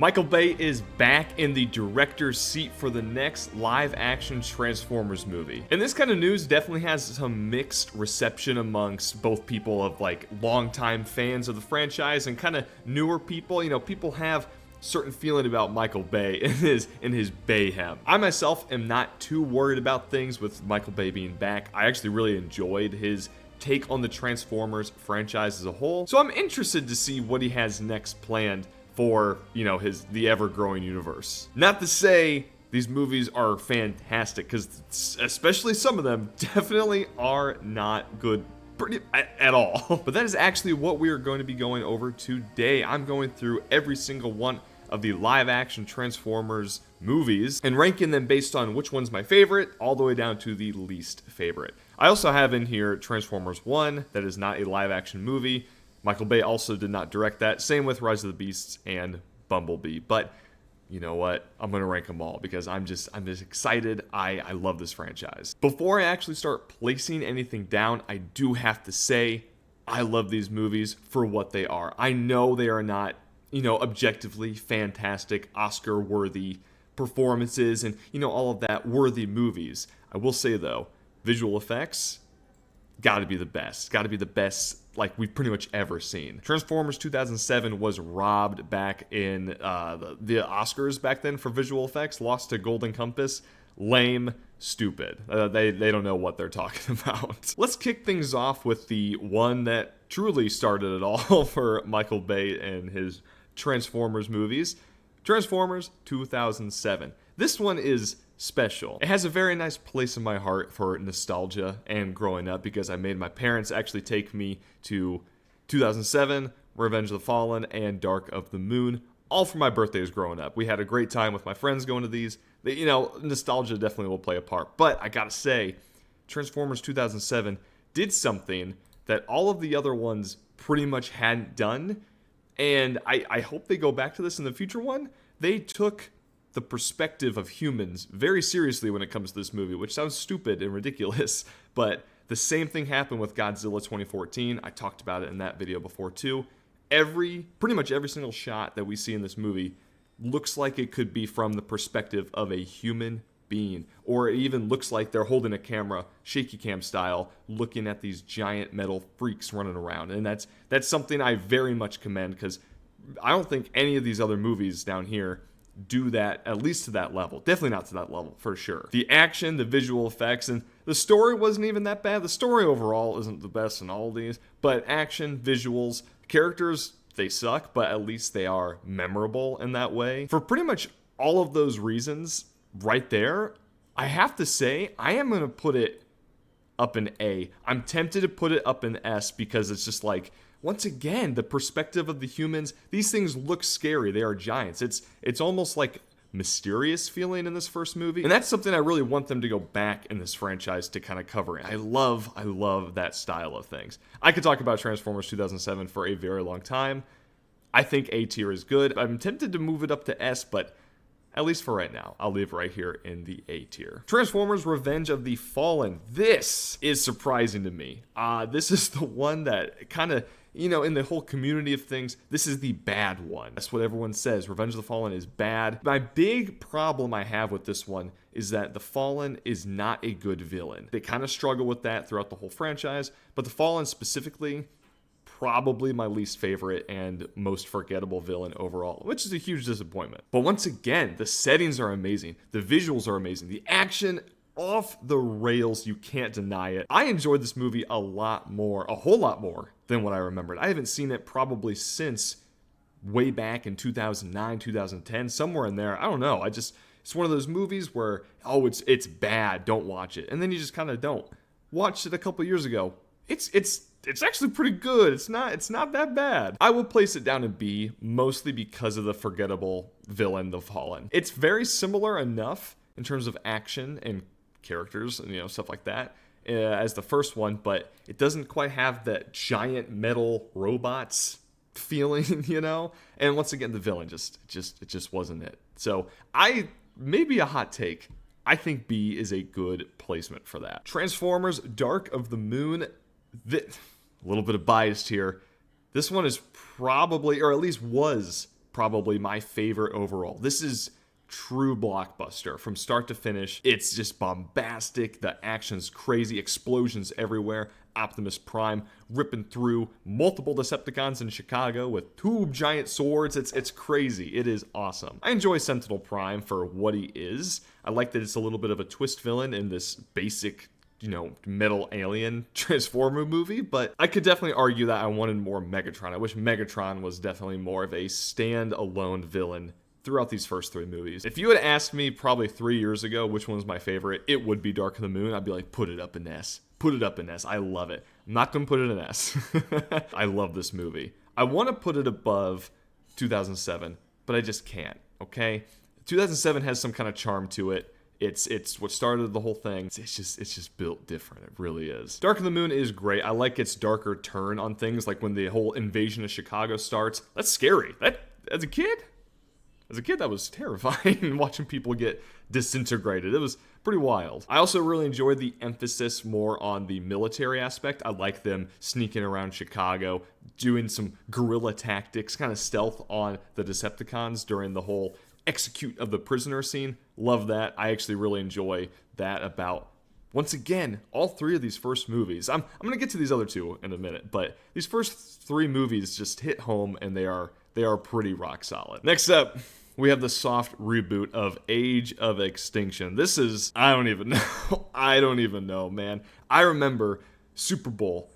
Michael Bay is back in the director's seat for the next live-action Transformers movie. And this kind of news definitely has some mixed reception amongst both people of like longtime fans of the franchise and kind of newer people. You know, people have certain feeling about Michael Bay and his Bayhem. I myself am not too worried about things with Michael Bay being back. I actually really enjoyed his take on the Transformers franchise as a whole. So I'm interested to see what he has next planned for, you know, the ever-growing universe. Not to say these movies are fantastic, because especially some of them definitely are not good at all. But that is actually what we are going to be going over today. I'm going through every single one of the live-action Transformers movies and ranking them based on which one's my favorite, all the way down to the least favorite. I also have in here Transformers 1, that is not a live-action movie. Michael Bay also did not direct that. Same with Rise of the Beasts and Bumblebee. But you know what? I'm going to rank them all because I'm just excited. I love this franchise. Before I actually start placing anything down, I do have to say I love these movies for what they are. I know they are not, you know, objectively fantastic, Oscar-worthy performances and, you know, all of that worthy movies. I will say, though, visual effects, gotta be the best. Gotta be the best like we've pretty much ever seen. Transformers 2007 was robbed back in the Oscars back then for visual effects, lost to Golden Compass. Lame, stupid. They don't know what they're talking about. Let's kick things off with the one that truly started it all for Michael Bay and his Transformers movies. Transformers 2007. This one is special. It has a very nice place in my heart for nostalgia and growing up because I made my parents actually take me to 2007, Revenge of the Fallen, and Dark of the Moon, all for my birthdays growing up. We had a great time with my friends going to these. You know, nostalgia definitely will play a part. But I gotta say, Transformers 2007 did something that all of the other ones pretty much hadn't done. And I hope they go back to this in the future one. They took the perspective of humans very seriously when it comes to this movie, which sounds stupid and ridiculous, but the same thing happened with Godzilla 2014. I talked about it in that video before too. Pretty much every single shot that we see in this movie looks like it could be from the perspective of a human being, or it even looks like they're holding a camera, shaky cam style, looking at these giant metal freaks running around. And that's something I very much commend, because I don't think any of these other movies down here do that, at least to that level. Definitely not to that level, for sure. The action, the visual effects, and the story wasn't even that bad. The story overall isn't the best in all of these, but action, visuals, characters, they suck, but at least they are memorable in that way. For pretty much all of those reasons right there, I have to say, I am going to put it up in A. I'm tempted to put it up in S because it's just like, once again, the perspective of the humans, these things look scary. They are giants. It's almost like mysterious feeling in this first movie. And that's something I really want them to go back in this franchise to kind of cover. I love that style of things. I could talk about Transformers 2007 for a very long time. I think A tier is good. I'm tempted to move it up to S, but at least for right now, I'll leave right here in the A tier. Transformers Revenge of the Fallen. This is surprising to me. This is the one that kind of, you know, in the whole community of things, this is the bad one. That's what everyone says. Revenge of the Fallen is bad. My big problem I have with this one is that the Fallen is not a good villain. They kind of struggle with that throughout the whole franchise, but the Fallen specifically, probably my least favorite and most forgettable villain overall, which is a huge disappointment. But once again, the settings are amazing. The visuals are amazing. The action, off the rails, you can't deny it. I enjoyed this movie a whole lot more than what I remembered. I haven't seen it probably since way back in 2009, 2010, somewhere in there. I don't know. It's one of those movies where, oh, it's bad, don't watch it. And then you just kind of don't. Watched it a couple years ago. It's actually pretty good. It's not that bad. I will place it down in B, mostly because of the forgettable villain, the Fallen. It's very similar enough in terms of action and characters and, you know, stuff like that as the first one, but it doesn't quite have that giant metal robots feeling, you know? And once again, the villain just wasn't it. So maybe a hot take. I think B is a good placement for that. Transformers Dark of the Moon. A little bit of bias here. This one is probably, or at least was probably my favorite overall. This is true blockbuster from start to finish. It's just bombastic. The action's crazy. Explosions everywhere. Optimus Prime ripping through multiple Decepticons in Chicago with two giant swords. It's crazy. It is awesome. I enjoy Sentinel Prime for what he is. I like that it's a little bit of a twist villain in this basic, metal alien Transformer movie, but I could definitely argue that I wanted more Megatron. I wish Megatron was definitely more of a stand-alone villain throughout these first three movies. If you had asked me probably 3 years ago which one was my favorite, it would be Dark of the Moon. I'd be like, put it up in S. Put it up in S. I love it. I'm not going to put it in S. I love this movie. I want to put it above 2007, but I just can't, okay? 2007 has some kind of charm to it. It's what started the whole thing. It's just built different. It really is. Dark of the Moon is great. I like its darker turn on things, like when the whole invasion of Chicago starts. That's scary. As a kid, that was terrifying, watching people get disintegrated. It was pretty wild. I also really enjoyed the emphasis more on the military aspect. I like them sneaking around Chicago, doing some guerrilla tactics, kind of stealth on the Decepticons during the whole execute of the prisoner scene. Love that. I actually really enjoy that about, once again, all three of these first movies. I'm going to get to these other two in a minute, but these first three movies just hit home, and they are pretty rock solid. Next up, we have the soft reboot of Age of Extinction. This is, I don't even know, man. I remember Super Bowl,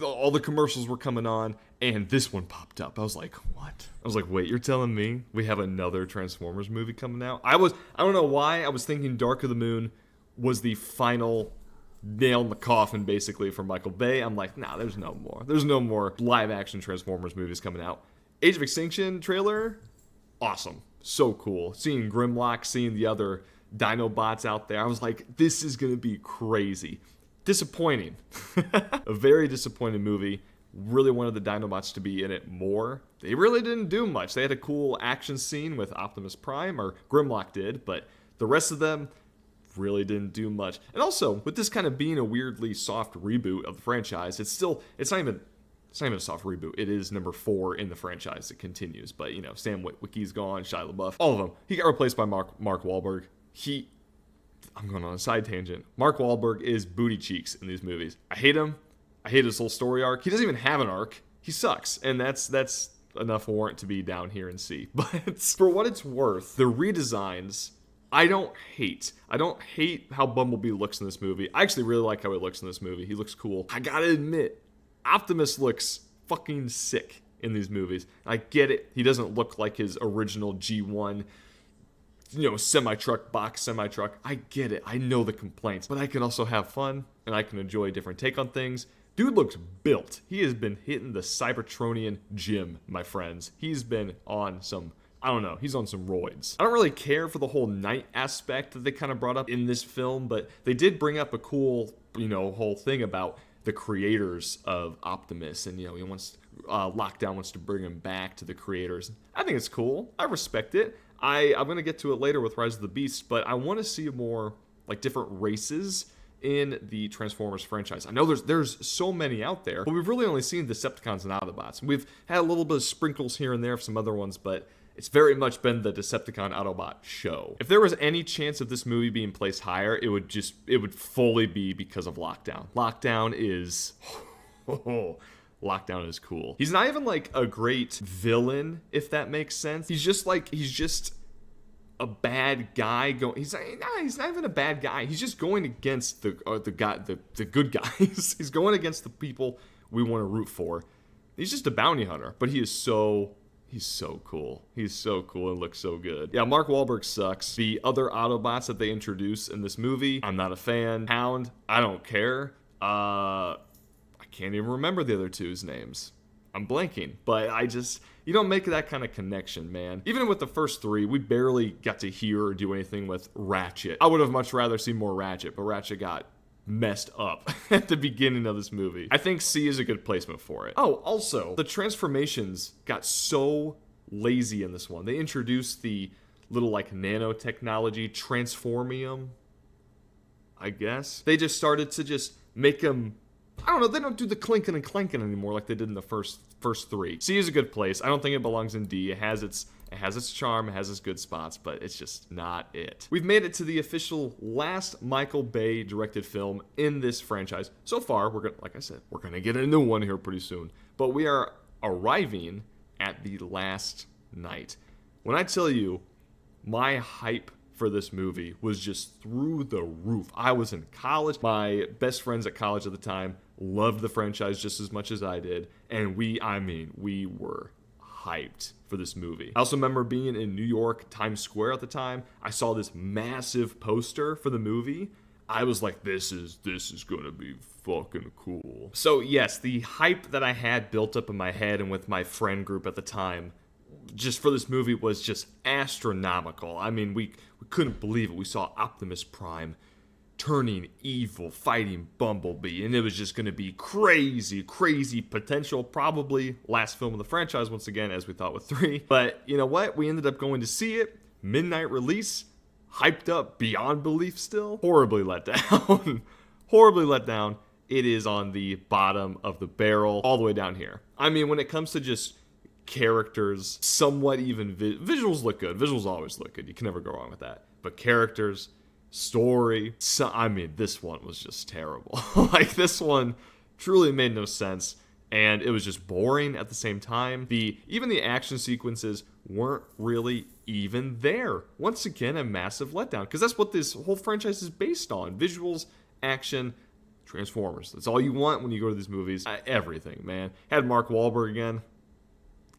all the commercials were coming on, and this one popped up. I was like, what? I was like, wait, you're telling me we have another Transformers movie coming out? I don't know why, I was thinking Dark of the Moon was the final nail in the coffin, basically, for Michael Bay. I'm like, nah, there's no more. There's no more live-action Transformers movies coming out. Age of Extinction trailer, awesome. So cool. Seeing Grimlock, seeing the other Dinobots out there, I was like, this is going to be crazy. Disappointing. A very disappointing movie. Really wanted the Dinobots to be in it more. They really didn't do much. They had a cool action scene with Optimus Prime, or Grimlock did, but the rest of them really didn't do much. And also, with this kind of being a weirdly soft reboot of the franchise, it's not even a soft reboot. It is number 4 in the franchise. It continues. But, Sam Witwicky's gone, Shia LaBeouf, all of them. He got replaced by Mark Wahlberg. I'm going on a side tangent. Mark Wahlberg is booty cheeks in these movies. I hate him. I hate his whole story arc. He doesn't even have an arc. He sucks. And that's enough warrant to be down here and see. But for what it's worth, the redesigns, I don't hate how Bumblebee looks in this movie. I actually really like how he looks in this movie. He looks cool. I gotta admit, Optimus looks fucking sick in these movies. I get it. He doesn't look like his original G1, box semi-truck. I get it. I know the complaints. But I can also have fun, and I can enjoy a different take on things. Dude looks built. He has been hitting the Cybertronian gym, my friends. He's been on some, he's on some roids. I don't really care for the whole night aspect that they kind of brought up in this film, but they did bring up a cool, whole thing about the creators of Optimus, and he wants Lockdown wants to bring him back to the creators. I think it's cool. I respect it. I'm gonna get to it later with Rise of the Beast, but I want to see more like different races in the Transformers franchise. I know there's so many out there, but we've really only seen Decepticons and Autobots. We've had a little bit of sprinkles here and there of some other ones, but it's very much been the Decepticon Autobot show. If there was any chance of this movie being placed higher, it would fully be because of Lockdown. Lockdown is Lockdown is cool. He's not even like a great villain, if that makes sense. He's just a bad guy going. He's not even a bad guy. He's just going against the good guys. He's going against the people we want to root for. He's just a bounty hunter, but he's so cool. He's so cool and looks so good. Yeah, Mark Wahlberg sucks. The other Autobots that they introduce in this movie, I'm not a fan. Hound, I don't care. I can't even remember the other two's names. I'm blanking, but you don't make that kind of connection, man. Even with the first 3, we barely got to hear or do anything with Ratchet. I would have much rather seen more Ratchet, but Ratchet got messed up at the beginning of this movie. I think C is a good placement for it. Oh, also, the transformations got so lazy in this one. They introduced the little nanotechnology transformium, I guess. They just started to just make them, they don't do the clinking and clanking anymore like they did in the first 3. C is a good place. I don't think it belongs in D. It has its It has its charm, it has its good spots, but it's just not it. We've made it to the official last Michael Bay directed film in this franchise. So far, like I said, we're gonna get a new one here pretty soon. But we are arriving at the last night. When I tell you, my hype for this movie was just through the roof. I was in college. My best friends at college at the time loved the franchise just as much as I did. And we were hyped for this movie. I also remember being in New York, Times Square at the time. I saw this massive poster for the movie. I was like, this is gonna be fucking cool. So yes, the hype that I had built up in my head and with my friend group at the time just for this movie was just astronomical. I mean, we couldn't believe it. We saw Optimus Prime turning evil, fighting Bumblebee, and it was just going to be crazy potential. Probably last film of the franchise once again, as we thought with 3. But you know what? We ended up going to see it. Midnight release. Hyped up beyond belief still. Horribly let down. Horribly let down. It is on the bottom of the barrel, all the way down here. I mean, when it comes to just characters, somewhat even visuals look good. Visuals always look good. You can never go wrong with that. But characters, story, this one was just terrible. Like, this one truly made no sense, and it was just boring at the same time. Even the action sequences weren't really even there. Once again, a massive letdown, because that's what this whole franchise is based on. Visuals, action, Transformers. That's all you want when you go to these movies. Everything, man. Had Mark Wahlberg again.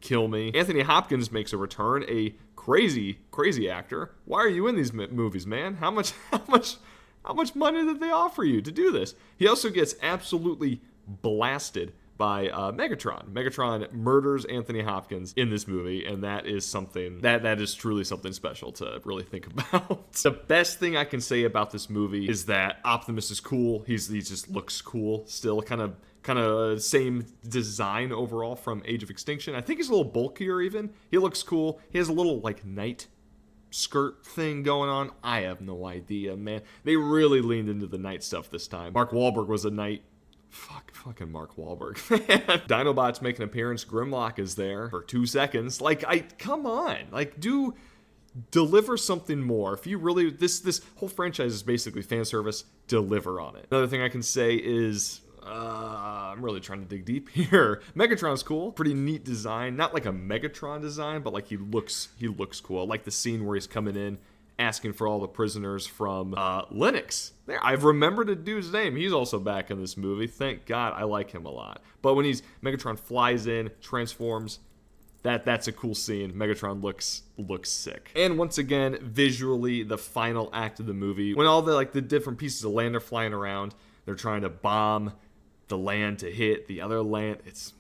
Kill me. Anthony Hopkins makes a return, a crazy actor. Why are you in these movies, man? How much money did they offer you to do this? He also gets absolutely blasted by Megatron. Megatron murders Anthony Hopkins in this movie, and that is something that is truly something special to really think about. The best thing I can say about this movie is that Optimus is cool. He just looks cool still, kind of same design overall from Age of Extinction. I think he's a little bulkier even. He looks cool. He has a little like knight skirt thing going on. I have no idea, man. They really leaned into the knight stuff this time. Mark Wahlberg was a knight. Fucking Mark Wahlberg. Dinobot's make an appearance. Grimlock is there for 2 seconds. Come on. Deliver something more. If you really, this whole franchise is basically fan service. Deliver on it. Another thing I can say is, I'm really trying to dig deep here. Megatron's cool. Pretty neat design. Not like a Megatron design, but like he looks cool. I like the scene where he's coming in, asking for all the prisoners from Linux. There, I've remembered a dude's name. He's also back in this movie. Thank God. I like him a lot. But when Megatron flies in, transforms, that's a cool scene. Megatron looks sick. And once again, visually, the final act of the movie, when all the different pieces of land are flying around, they're trying to bomb the land to hit the other land. It's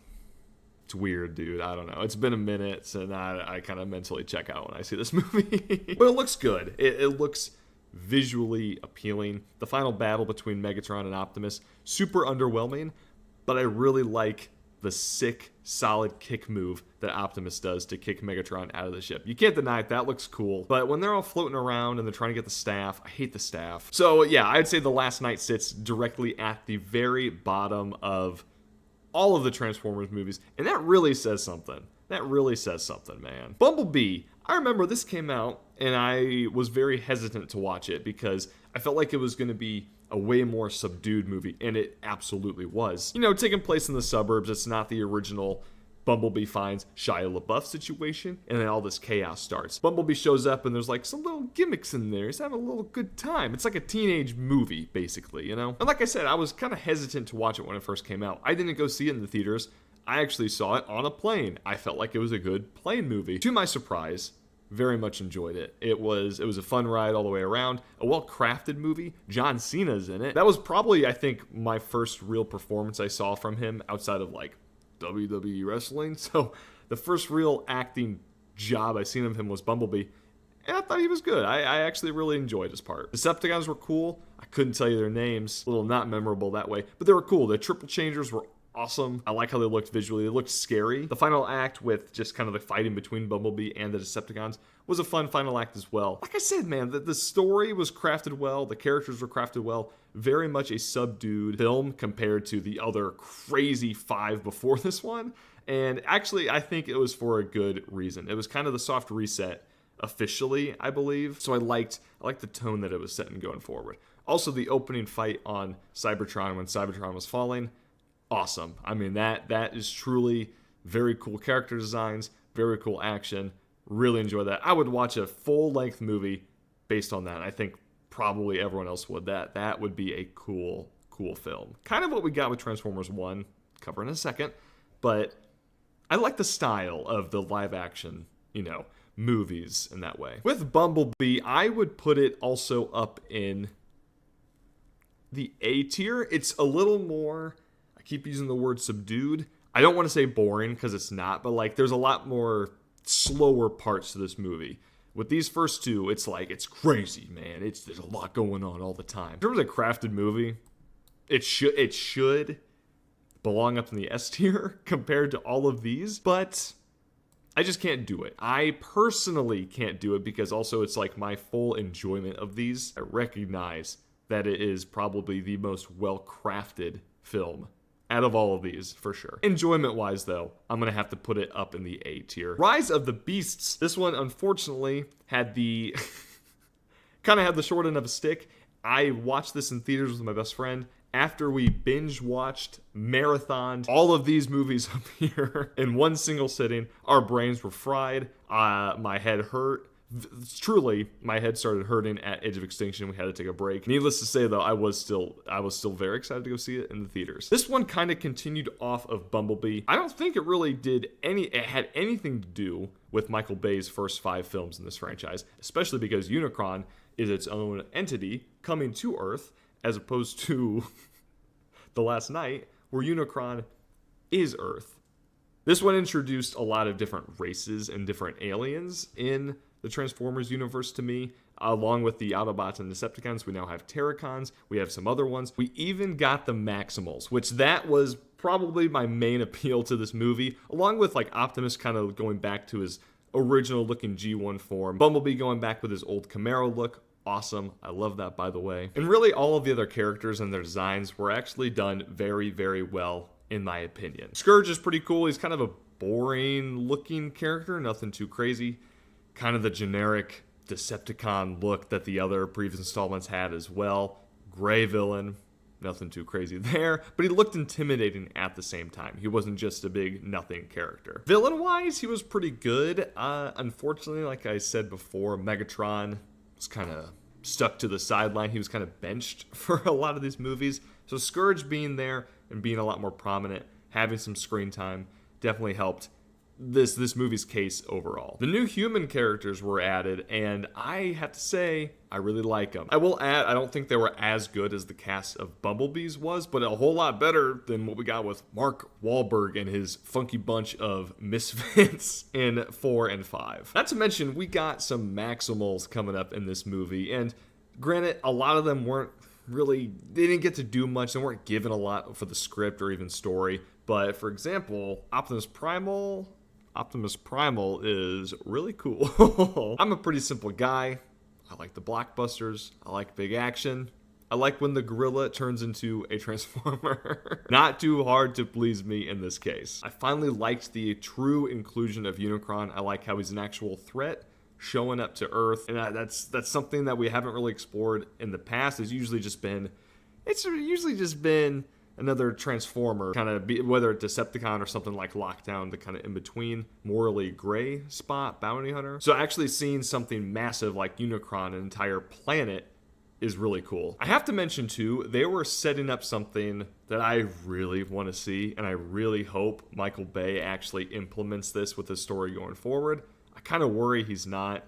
weird, dude. I don't know. It's been a minute, and I kind of mentally check out when I see this movie. But it looks good. It looks visually appealing. The final battle between Megatron and Optimus, super underwhelming, but I really like the sick, solid kick move that Optimus does to kick Megatron out of the ship. You can't deny it. That looks cool. But when they're all floating around and they're trying to get the staff, I hate the staff. So yeah, I'd say The Last Knight sits directly at the very bottom of all of the Transformers movies, and that really says something. That really says something, man. Bumblebee. I remember this came out, and I was very hesitant to watch it because I felt like it was going to be a way more subdued movie, and it absolutely was. You know, taking place in the suburbs, it's not the original Bumblebee finds Shia LaBeouf situation, and then all this chaos starts. Bumblebee shows up, and there's some little gimmicks in there. He's having a little good time. It's like a teenage movie, basically, you know? And like I said, I was kind of hesitant to watch it when it first came out. I didn't go see it in the theaters. I actually saw it on a plane. I felt like it was a good plane movie. To my surprise, very much enjoyed it. It was a fun ride all the way around. A well-crafted movie. John Cena's in it. That was probably, I think, my first real performance I saw from him outside of WWE wrestling. So the first real acting job I seen of him was Bumblebee, and I thought he was good. I actually really enjoyed his part. The Decepticons were cool. I couldn't tell you their names. A little not memorable that way, but they were cool. The Triple Changers were awesome. I like how they looked visually. They looked scary. The final act with just kind of the fighting between Bumblebee and the Decepticons was a fun final act as well. Like I said, man, the story was crafted well. The characters were crafted well. Very much a subdued film compared to the other crazy 5 before this one. And actually, I think it was for a good reason. It was kind of the soft reset officially, I believe. So I liked the tone that it was setting going forward. Also, the opening fight on Cybertron when Cybertron was falling, awesome. I mean, that is truly very cool character designs, very cool action. Really enjoy that. I would watch a full-length movie based on that. I think probably everyone else would. That would be a cool film. Kind of what we got with Transformers 1, cover in a second. But I like the style of the live-action, movies in that way. With Bumblebee, I would put it also up in the A tier. It's a little more, I keep using the word subdued. I don't want to say boring because it's not, but there's a lot more slower parts to this movie. With these first 2, it's crazy, man. There's a lot going on all the time. In terms of a crafted movie, it should belong up in the S tier compared to all of these, but I just can't do it. I personally can't do it because also it's my full enjoyment of these. I recognize that it is probably the most well-crafted film out of all of these, for sure. Enjoyment-wise, though, I'm going to have to put it up in the A tier. Rise of the Beasts. This one, unfortunately, had the kind of had the short end of a stick. I watched this in theaters with my best friend. After we binge-watched, marathoned all of these movies up here in one single sitting, our brains were fried. My head hurt. Truly, my head started hurting at Age of Extinction. We had to take a break. Needless to say, though, I was still very excited to go see it in the theaters. This one kind of continued off of Bumblebee. I don't think it really had anything to do with Michael Bay's first 5 films in this franchise, especially because Unicron is its own entity coming to Earth, as opposed to The Last Night, where Unicron is Earth. This one introduced a lot of different races and different aliens in the Transformers universe to me. Along with the Autobots and Decepticons, we now have Terracons, we have some other ones. We even got the Maximals, which that was probably my main appeal to this movie, along with Optimus kind of going back to his original looking G1 form, Bumblebee going back with his old Camaro look. Awesome. I love that, by the way. And really, all of the other characters and their designs were actually done very, very well, in my opinion. Scourge is pretty cool. He's kind of a boring-looking character, nothing too crazy. Kind of the generic Decepticon look that the other previous installments had as well. Gray villain, nothing too crazy there. But he looked intimidating at the same time. He wasn't just a big nothing character. Villain-wise, he was pretty good. Unfortunately, like I said before, Megatron was kind of stuck to the sideline. He was kind of benched for a lot of these movies. So Scourge being there and being a lot more prominent, having some screen time, definitely helped this movie's case overall. The new human characters were added, and I have to say, I really like them. I will add, I don't think they were as good as the cast of Bumblebee's was, but a whole lot better than what we got with Mark Wahlberg and his funky bunch of misfits in 4 and 5. Not to mention, we got some Maximals coming up in this movie, and granted, a lot of them they didn't get to do much. They weren't given a lot for the script or even story. But for example, Optimus Primal is really cool. I'm a pretty simple guy. I like the blockbusters. I like big action. I like when the gorilla turns into a transformer. Not too hard to please me in this case. I finally liked the true inclusion of Unicron. I like how he's an actual threat showing up to Earth, and that's something that we haven't really explored in the past. It's usually just been another Transformer, kind of whether it's Decepticon or something like Lockdown, the kind of in-between, morally gray spot, bounty hunter. So actually seeing something massive like Unicron, an entire planet, is really cool. I have to mention too, they were setting up something that I really want to see, and I really hope Michael Bay actually implements this with his story going forward. I kind of worry he's not,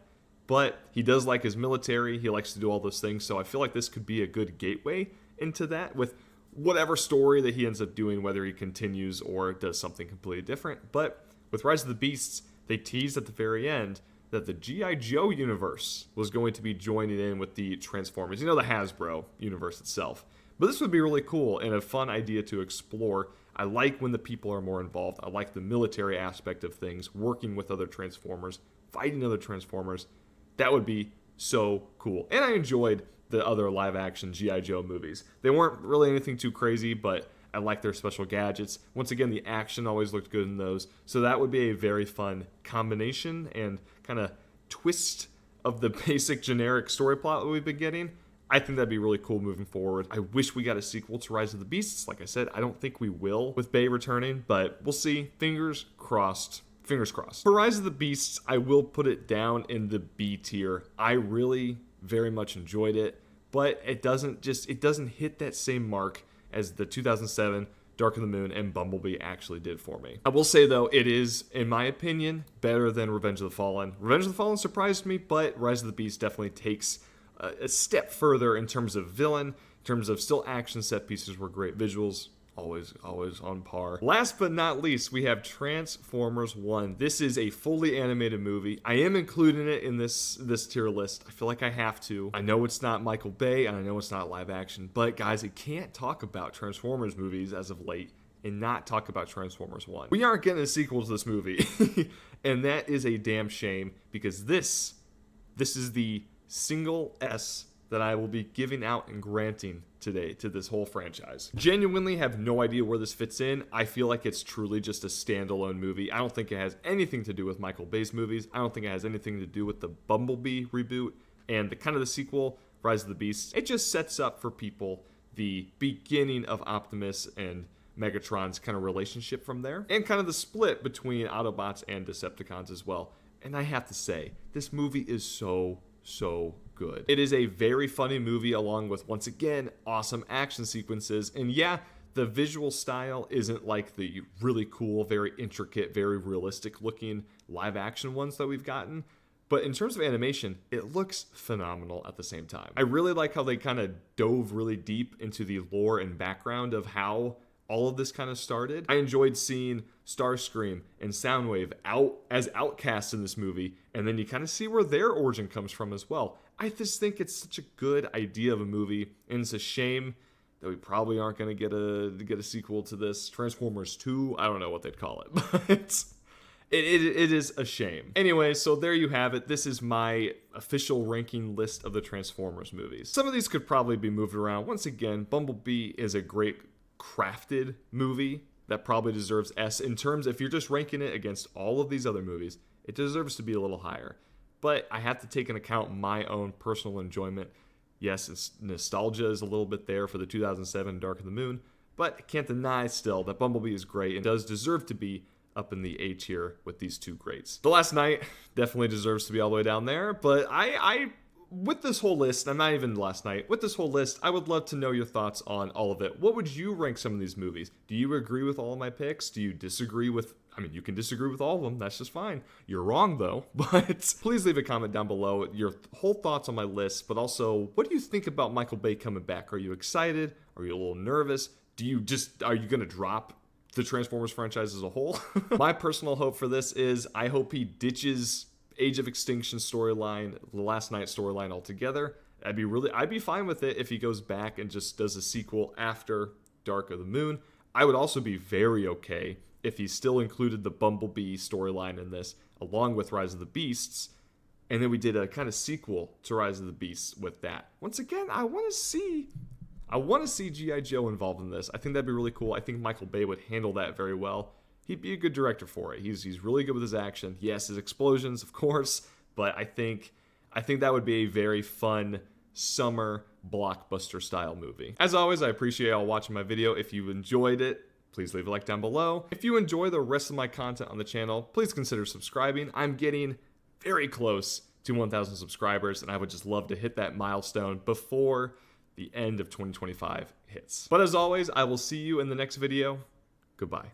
but he does like his military, he likes to do all those things, so I feel like this could be a good gateway into that with whatever story that he ends up doing, whether he continues or does something completely different. But with Rise of the Beasts, they teased at the very end that the G.I. Joe universe was going to be joining in with the Transformers. You know, the Hasbro universe itself. But this would be really cool and a fun idea to explore. I like when the people are more involved. I like the military aspect of things, working with other Transformers, fighting other Transformers. That would be so cool. And I enjoyed the other live action G.I. Joe movies. They weren't really anything too crazy, but I like their special gadgets. Once again, the action always looked good in those. So that would be a very fun combination and kind of twist of the basic generic story plot that we've been getting. I think that'd be really cool moving forward. I wish we got a sequel to Rise of the Beasts. Like I said, I don't think we will with Bay returning, but we'll see. Fingers crossed. Fingers crossed. For Rise of the Beasts, I will put it down in the B tier. I really very much enjoyed it, but it doesn't hit that same mark as the 2007 Dark of the Moon and Bumblebee actually did for me. I will say though, it is, in my opinion, better than Revenge of the Fallen. Revenge of the Fallen surprised me, but Rise of the Beast definitely takes a step further in terms of villain, in terms of still action set pieces were great, visuals always on par. Last but not least, we have Transformers 1. This is a fully animated movie. I am including it in this tier list. I feel like I have to. I know it's not Michael Bay, and I know it's not live action, but guys, I can't talk about Transformers movies as of late and not talk about Transformers 1. We aren't getting a sequel to this movie, and that is a damn shame, because this is the single S that I will be giving out and granting today to this whole franchise. Genuinely have no idea where this fits in. I feel like it's truly just a standalone movie. I don't think it has anything to do with Michael Bay's movies. I don't think it has anything to do with the Bumblebee reboot and the sequel, Rise of the Beasts. It just sets up for people the beginning of Optimus and Megatron's kind of relationship from there, and kind of the split between Autobots and Decepticons as well. And I have to say, this movie is so good. It is a very funny movie, along with, once again, awesome action sequences. And yeah, the visual style isn't like the really cool, very intricate, very realistic looking live action ones that we've gotten, but in terms of animation, it looks phenomenal at the same time. I really like how they kind of dove really deep into the lore and background of how all of this kind of started. I enjoyed seeing Starscream and Soundwave out as outcasts in this movie, and then you kind of see where their origin comes from as well. I just think it's such a good idea of a movie, and it's a shame that we probably aren't going to get a sequel to this. Transformers 2, I don't know what they'd call it, but it is a shame. Anyway, so there you have it. This is my official ranking list of the Transformers movies. Some of these could probably be moved around. Once again, Bumblebee is a great crafted movie that probably deserves S. In terms, if you're just ranking it against all of these other movies, it deserves to be a little higher. But I have to take into account my own personal enjoyment. Yes, it's nostalgia is a little bit there for the 2007 Dark of the Moon, but I can't deny still that Bumblebee is great and does deserve to be up in the A tier with these two greats. The Last Knight definitely deserves to be all the way down there, but I with this whole list, I'm not even Last Night, with this whole list, I would love to know your thoughts on all of it. What would you rank some of these movies? Do you agree with all of my picks? Do you disagree with, you can disagree with all of them, that's just fine. You're wrong though, but please leave a comment down below, your whole thoughts on my list, but also, what do you think about Michael Bay coming back? Are you excited? Are you a little nervous? Are you gonna drop the Transformers franchise as a whole? My personal hope for this is, I hope he ditches Age of Extinction storyline, the Last Night storyline altogether. I'd be fine with it if he goes back and just does a sequel after Dark of the Moon. I would also be very okay if he still included the Bumblebee storyline in this, along with Rise of the Beasts, and then we did a kind of sequel to Rise of the Beasts with that. Once again, I want to see G.I. Joe involved in this. I think that'd be really cool. I think Michael Bay would handle that very well. He'd be a good director for it. He's really good with his action. Yes, his explosions, of course, but I think that would be a very fun summer blockbuster style movie. As always, I appreciate y'all watching my video. If you enjoyed it, please leave a like down below. If you enjoy the rest of my content on the channel, please consider subscribing. I'm getting very close to 1,000 subscribers, and I would just love to hit that milestone before the end of 2025 hits. But as always, I will see you in the next video. Goodbye.